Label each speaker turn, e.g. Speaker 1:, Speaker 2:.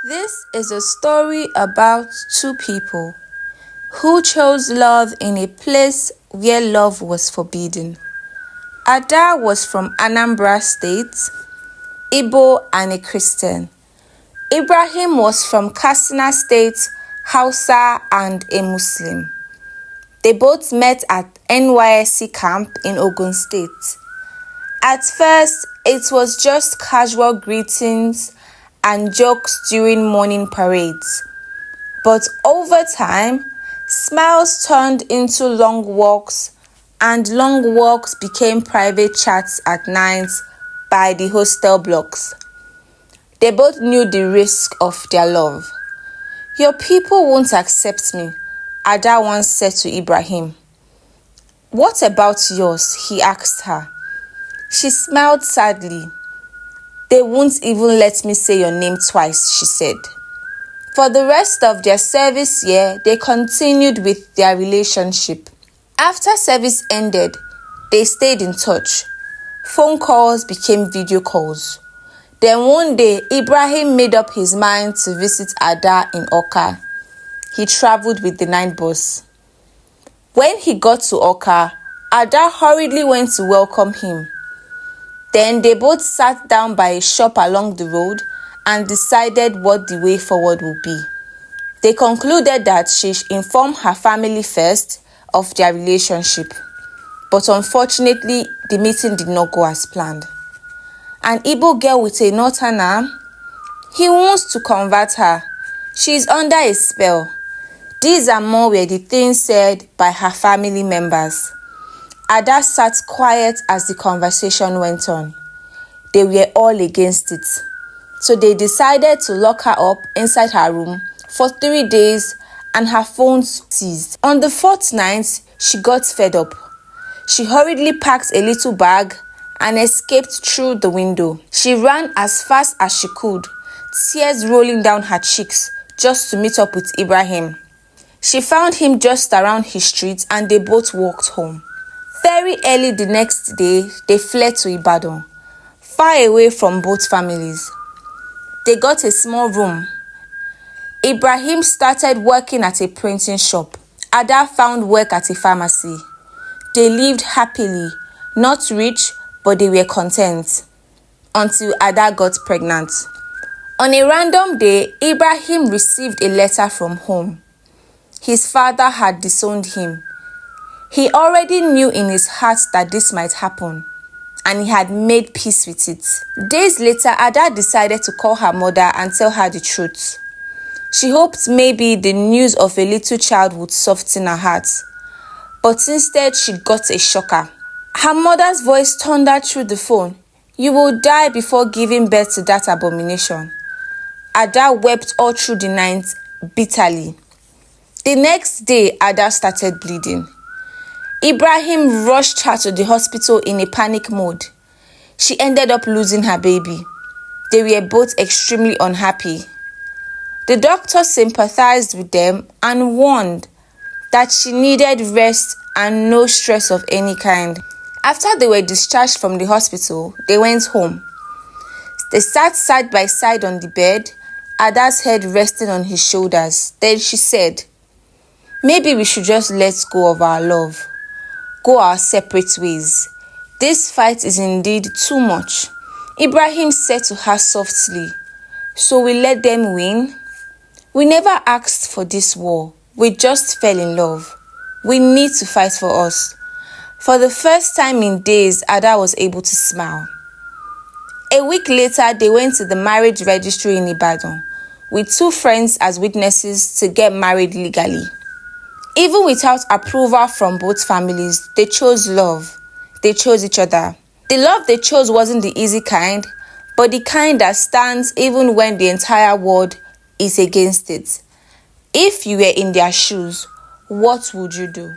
Speaker 1: This is a story about two people who chose love in a place where love was forbidden. Ada was from Anambra State, Igbo and a Christian. Ibrahim was from Katsina State, Hausa and a Muslim. They both met at NYSC camp in Ogun State. At first, it was just casual greetings and jokes during morning parades. But over time, smiles turned into long walks, and long walks became private chats at night by the hostel blocks. They both knew the risk of their love. "Your people won't accept me," Ada once said to Ibrahim. "What about yours?" he asked her. She smiled sadly. "They won't even let me say your name twice," she said. For the rest of their service year, they continued with their relationship. After service ended, they stayed in touch. Phone calls became video calls. Then one day, Ibrahim made up his mind to visit Ada in Awka. He traveled with the night bus. When he got to Awka, Ada hurriedly went to welcome him. Then they both sat down by a shop along the road and decided what the way forward would be. They concluded that she should inform her family first of their relationship. But unfortunately, the meeting did not go as planned. An Igbo girl with a northern arm? He wants to convert her. She is under a spell. These and more were the things said by her family members. Ada sat quiet as the conversation went on. They were all against it. So they decided to lock her up inside her room for 3 days and her phone seized. On the fourth night, she got fed up. She hurriedly packed a little bag and escaped through the window. She ran as fast as she could, tears rolling down her cheeks, just to meet up with Ibrahim. She found him just around his street and they both walked home. Very early the next day, they fled to Ibadan, far away from both families. They got a small room. Ibrahim started working at a printing shop. Ada found work at a pharmacy. They lived happily, not rich, but they were content, until Ada got pregnant. On a random day, Ibrahim received a letter from home. His father had disowned him. He already knew in his heart that this might happen, and he had made peace with it. Days later, Ada decided to call her mother and tell her the truth. She hoped maybe the news of a little child would soften her heart, but instead she got a shocker. Her mother's voice thundered through the phone. "You will die before giving birth to that abomination." Ada wept all through the night bitterly. The next day, Ada started bleeding. Ibrahim rushed her to the hospital in a panic mode. She ended up losing her baby. They were both extremely unhappy. The doctor sympathized with them and warned that she needed rest and no stress of any kind. After they were discharged from the hospital, they went home. They sat side by side on the bed, Ada's head resting on his shoulders. Then she said, "Maybe we should just let go of our love, go our separate ways. This fight is indeed too much." Ibrahim said to her softly, "So we let them win? We never asked for this war. We just fell in love. We need to fight for us." For the first time in days, Ada was able to smile. A week later, they went to the marriage registry in Ibadan with 2 friends as witnesses to get married legally. Even without approval from both families, they chose love. They chose each other. The love they chose wasn't the easy kind, but the kind that stands even when the entire world is against it. If you were in their shoes, what would you do?